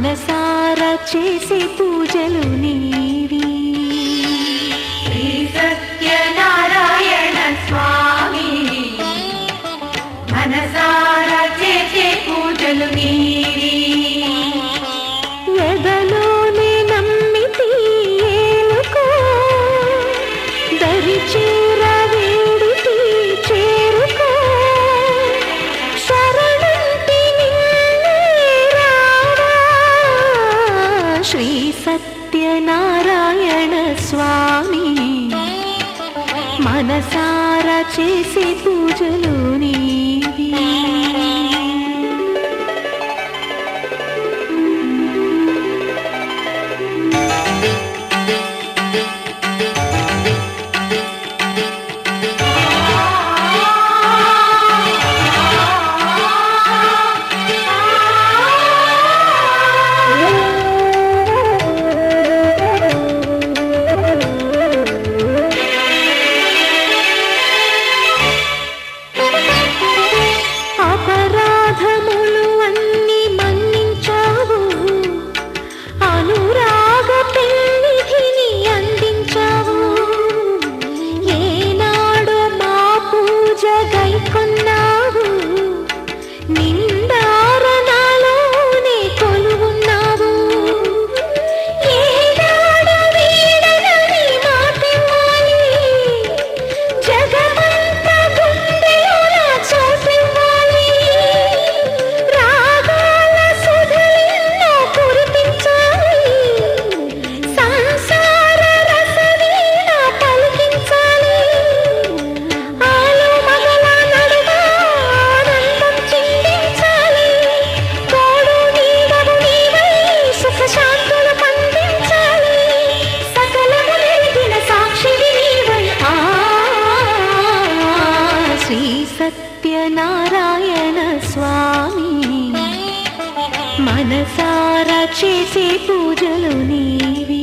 మనసారా చేసే పూజలు నీవి శ్రీ సత్యనారాయణ స్వామి మనసారా చేసే పూజలు నీవి ఎదలోనే నమ్మితి ఏలుకో దరి చేర వేడితి చేరుకో శరణంటి నిన్నే రావా శ్రీ సత్యనారాయణ స్వామి మనసారా చేసే పూజలు నీవి సత్యనారాయణ స్వామి మనసారా చేసే పూజలు నీవి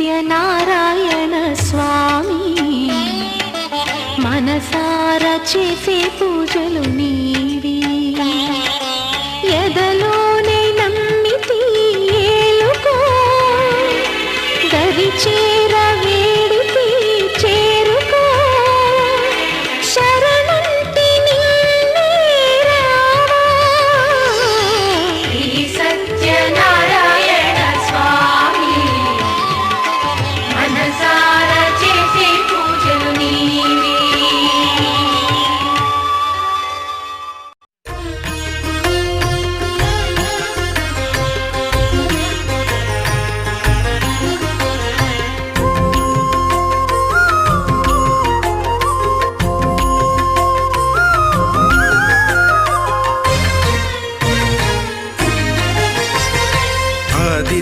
సత్యనారాయణ స్వామి మనసారా చేసే పూజలు నీవి ఎదలోనే నమ్మితి ఏలుకో దరి చేర వేడితి చేరుకో శరణంటి నిన్నే రావా శ్రీ సత్యనారాయణ స్వామి మనసారా చేసే పూజలు నీవి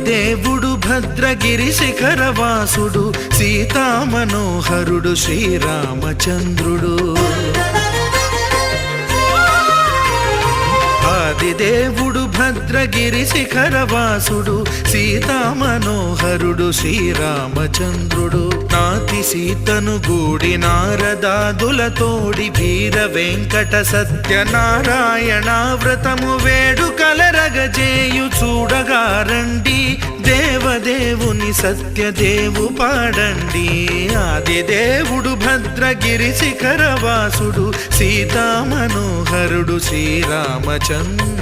దేవుడు భద్రగిరి శిఖరవాసుడు సీతామనోహరుడు శ్రీరామచంద్రుడు ఆదిదేవుడు భద్రగిరి శిఖరవాసుడు సీతామనోహరుడు శ్రీరామచంద్రుడు నాతి సీతను గూడి నారదాదులతోడి వీర వెంకట సత్యనారాయణ వ్రతము వేడుకలరగజేయు చూడగా రండి దేవదేవుని సత్యదేవు పాడండి ఆదిదేవుడు భద్రగిరి శిఖరవాసుడు సీతామనోహరుడు శ్రీరామచంద్రుడు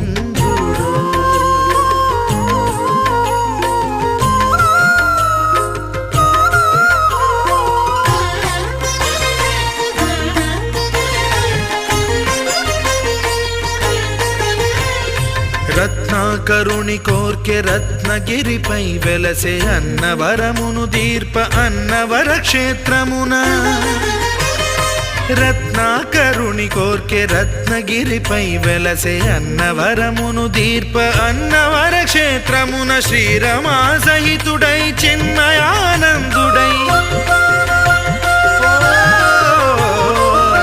రత్నాకరుని కోర్కె రత్నగిరిపై వెలసే అన్నవరమును దీర్ప అన్నవర క్షేత్రమున రత్నాకరుని కోర్కె రత్నగిరిపై వెలసే అన్నవరమును దీర్ప అన్నవర క్షేత్రమున శ్రీరమా సహితుడై చిన్మయానందుడై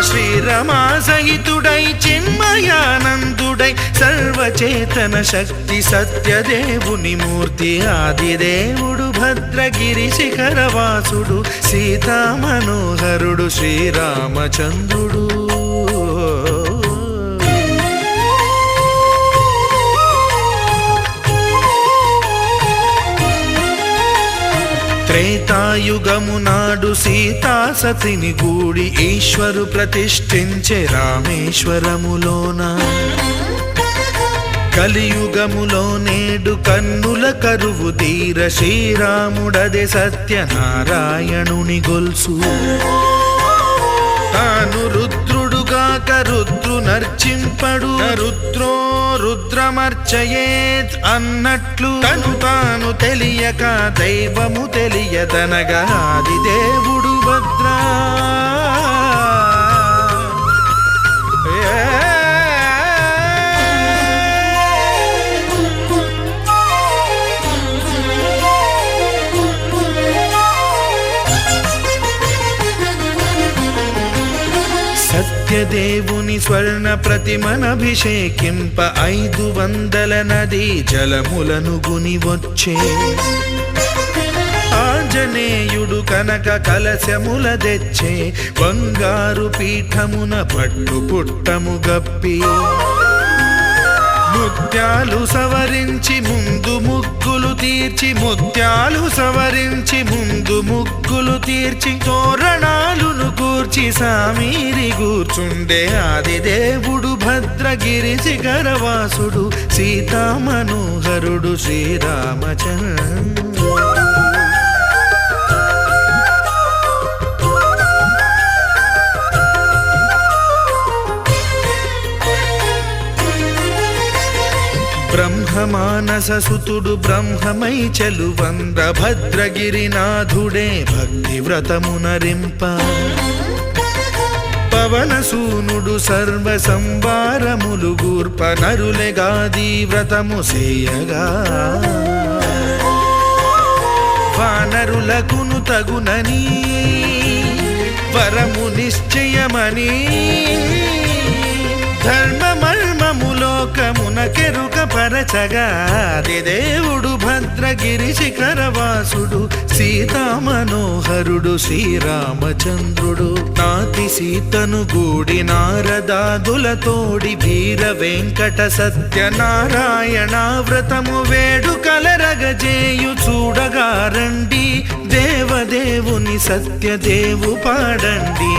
శ్రీరమా సహితుడై చిన్మయానందుడై సర్వచేతన శక్తి సత్యదేవుని మూర్తి ఆదిదేవుడు భద్రగిరి శిఖరవాసుడు సీతామనోహరుడు శ్రీరామచంద్రుడు త్రేతాయుగము నాడు సీతా సతిని గూడి ఈశ్వరు ప్రతిష్ఠించే రామేశ్వరములోన కలియుగములో నేడు కన్నుల కరువు తీర శ్రీరాముడదే సత్యనారాయణుని గొల్సు తాను రుద్రుడుగాక రుద్రు నర్చింపడు రుద్రో రుద్రమర్చయేత్ అన్నట్లు తను తాను తెలియక దైవము తెలియదనగా ఆదిదేవుడు భద్రా సత్యదేవుని స్వర్ణ ప్రతిమనభిషేకింప 500 నదీ జలములను గుని వచ్చే ఆంజనేయుడు కనక కలశముల తెచ్చే బంగారు పీఠమున పట్టు పుట్టము గప్పి ముత్యాలు సవరించి ముందు ముగ్గులు తీర్చి ముత్యాలు సవరించి ముందు ముగ్గులు తీర్చి తోరణాలును కూర్చి సామీరి కూర్చుండే ఆదిదేవుడు భద్రగిరి శిఖరవాసుడు సీతామనోహరుడు శ్రీరామచంద్రుడు బ్రహ్మమానస సుతుడు బ్రహ్మమై చెలువంద భద్రగిరినాథుడే భక్తి వ్రతమునరింప పవనసూనుడు సర్వ సంవారములు గూర్ప నరులెగాది వ్రతము సేయగా వానరులకును తగునని వరము నిశ్చయమని ధర్మమర్మములోకమునకెరుక పరచగా ఆదిదేవుడు భద్రగిరి శిఖరవాసుడు సీతామనోహరుడు శ్రీరామచంద్రుడు నాతి సీతను గూడి నారదాదులతోడి వీర వెంకట సత్యనారాయణ వ్రతము వేడుకలరగజేయు చూడగా రండి దేవదేవుని సత్యదేవు పాడండి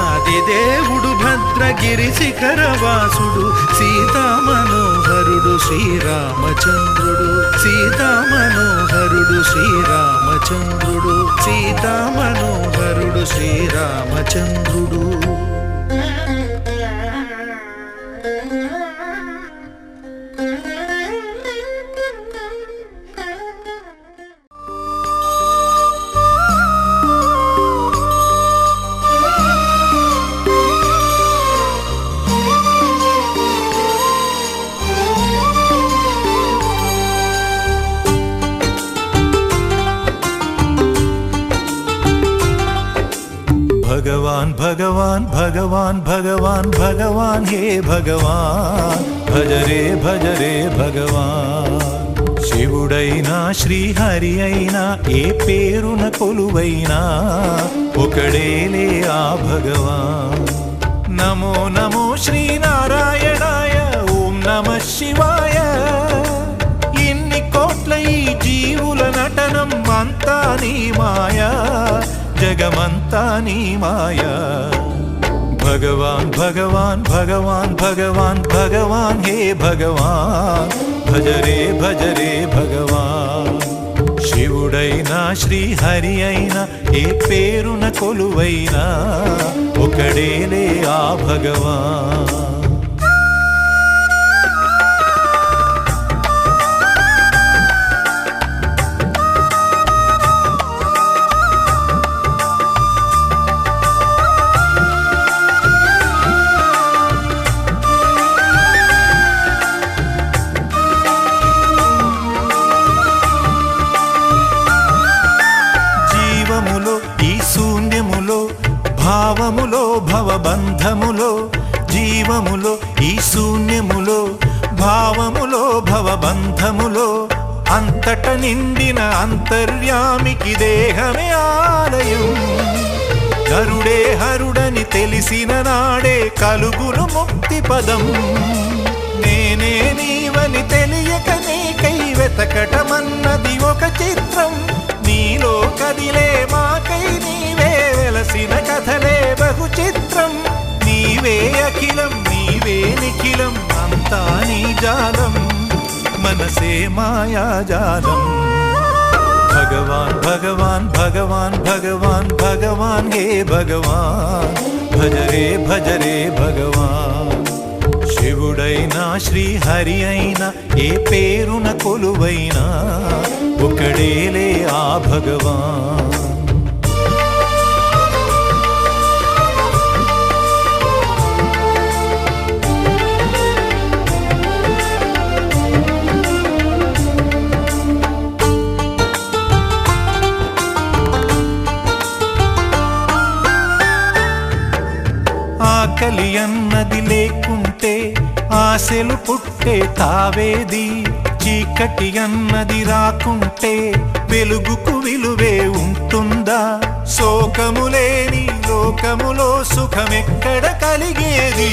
ఆదిదేవుడు భద్రగిరి శిఖరవాసుడు సీతామనోహరుడు శ్రీరామచంద్రుడు సీతామనోహరుడు శ్రీరామచంద్రుడు సీతామనోహరుడు శ్రీరామచంద్రుడు భగవాన్ భగవాన్ భగవాన్ భగవాన్ భగవాన్ హే భగవాన్ భజరే భజరే భగవాన్ శివుడైనా శ్రీహరి అయినా ఏ పేరున కొలువైనా ఒకడేలే ఆ భగవాన్ నమో నమో శ్రీనారాయణాయ ఓం నమః శివాయ ఇన్ని కోట్ల ఈ జీవుల నటనం అంతా నీ మాయా జగమంతా నీ మాయా భగవాన్ భగవాన్ భగవాన్ భగవాన్ భగవాన్ హే భగవాన్ భజరే భజరే భగవాన్ శివుడైనా శ్రీహరి అయినా ఏ పేరున కొలువైనా ఒకడేలే ఆ భగవాన్ భావములో భవబంధములో జీవములో ఈ శూన్యములో భావములో భవబంధములో అంతట నిండిన అంతర్యామికి దేహమే ఆలయం నరుడే హరుడని తెలిసిన నాడే కలుగును ముక్తి పదం నేనే నీవని తెలియక నీకై వెతకటమన్నది ఒక చిత్రం నీలో కదిలే మాకై నీవే వెలసిన కథలే బహు చిత్రం నీవే అఖిలం నీవే నిఖిలం అంతా నీ జాలం మనసే మాయాజాలం భగవాన్ భగవాన్ భగవాన్ భగవాన్ భగవాన్ హే భగవాన్ భజరే భజరే భగవాన్ శివుడైనా శ్రీహరి అయినా ఏ పేరున కొలువైనా ఒకడేలే ఆ భగవాన్ ఆకలి అన్నది లేకుంటే ఆశలు పుట్టే తావేది చీకటి అన్నది రాకుంటే వెలుగుకు విలువే ఉంటుందా శోకము లేని లోకములో సుఖమెక్కడ కలిగేది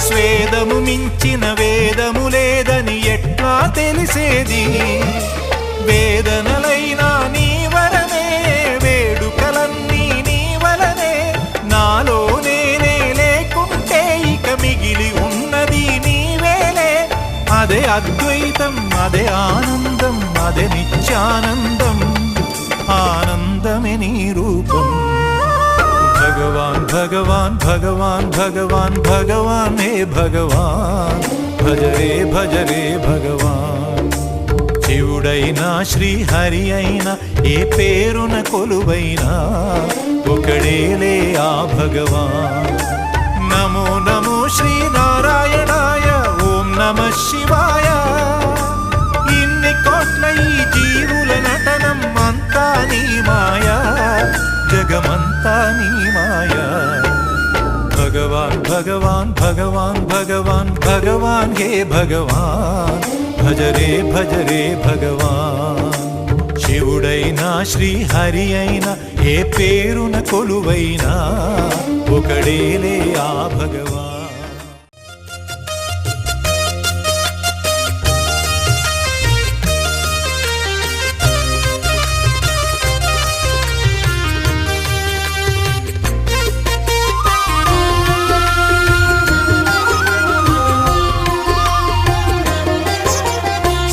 స్వేదము మించిన వేదము లేదని ఎట్లా తెలిసేది వేదనలైనా నీ వరమే వేడుకలన్నీ నీ వలనే నాలో నేనే లేకుంటే ఇక మిగిలి ఉన్నది నీవేలే అదే అద్వైతం అదే ఆనందం అదే నిత్యానందం ఆనందమే నీ రూపం భగవాన్ భగవాన్ భగవాన్ భగవాన్ భగవాన్ హే భగవాన్ భజరే భజరే భగవాన్ శివుడైనా శ్రీహరి అయినా ఏ పేరున కొలువైనా ఒకడేలే ఆ భగవాన్ నమో నమో శ్రీనారాయణాయ ఓం నమః శివాయ ఇన్ని కోట్ల ఈ జీవుల నటనం అంతా నీ మాయా జగమంతా నీ మాయా భగవాన్ భగవాన్ భగవాన్ భగవాన్ భగవాన్ హే భగవాన్ భజరే భజరే భగవాన్ శివుడైనా శ్రీహరి అయినా ఏ పేరున కొలువైనా ఒకడేలే ఆ భగవాన్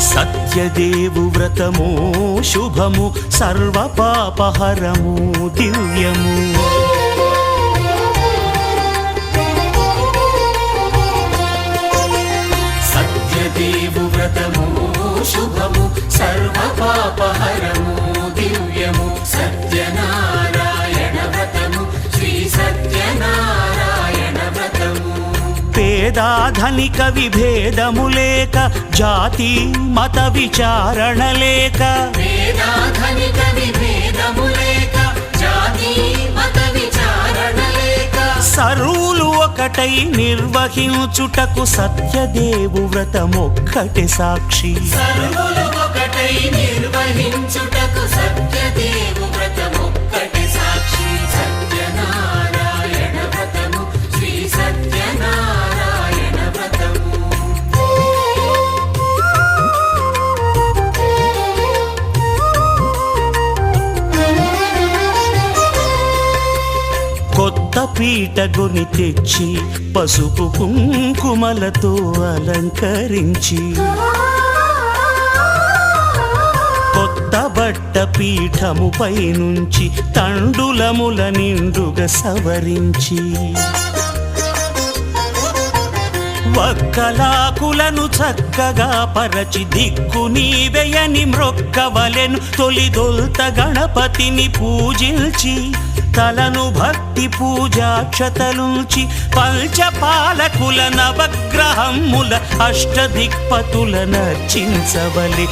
సత్యదేవు వ్రతము శుభము సర్వ పాపహరము దివ్యము సత్యదేవు వ్రతము శుభము సర్వ పాపహరము దివ్యము సత్యనారాయణ వ్రతము శ్రీ సత్యనారాయణ వ్రతము పేదాధనిక విభేదము లేక జాతి మత విచారణ లేక వేదాధనిక విభేదము లేక జాతి మత విచారణ సర్వులు ఒకటై నిర్వహించుటకు సత్యదేవు వ్రతమొక్కటి సాక్షి సర్వులు ఒకటై నిర్వహించుటకు సత్యదేవు వ్రతమొక్కటి సాక్షి సత్యనారాయణ వ్రతము శ్రీ సత్యనారాయణ వ్రతము కొత్త పీటగుని తెచ్చి పసుపు కుంకుమలతో అలంకరించి కొత్త బట్ట పీఠముపై నుంచి తండులముల నిండుగా సవరించి వక్కలాకులను చక్కగా పరచి దిక్కు నీవెయని మ్రొక్కవలెను తొలిదొల్త గణపతిని పూజించి తలను భక్తి పూజాక్షతలుంచి పంచపాలకుల నవగ్రహముల అష్టదిక్పతుల నర్చించవలె